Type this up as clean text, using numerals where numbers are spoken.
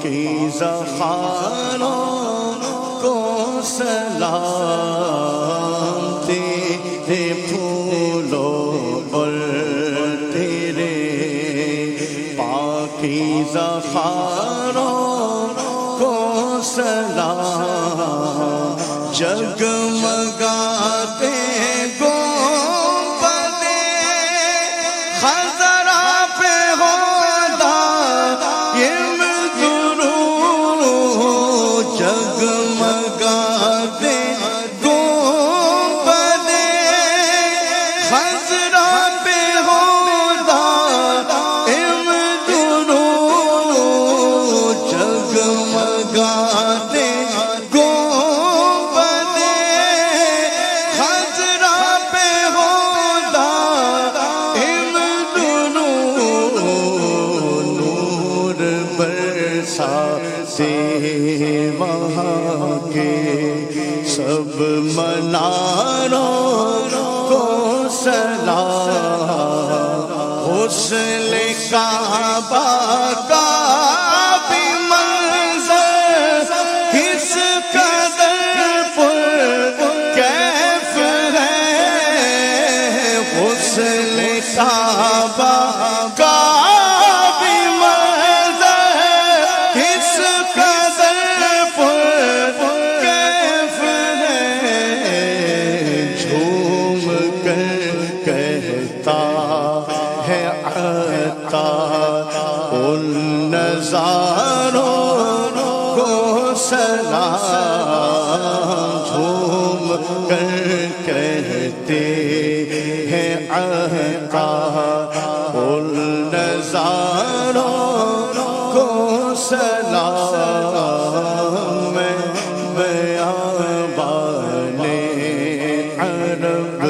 پاکیزہ خانوں کو سلام، تیرے پھولوں پر تیرے پاکیزہ خانوں کو سلام، جگمگاتے گنبدِ خضرا پہ ہو دائم درود، جگمگاتے گنبدِ خضرا پہ ہو دائم درود، جگمگاتے سے وہاں کے سب مناروں کو سلام، حسن کعبہ کا بھی منظر کس قدر پر کیف ہے، حسن کعبہ کا ہے عطا ان نظاروں کو سلام، جھوم کر کہتے ہیں عطا ان نظاروں کو سلام، میں بیابان عرب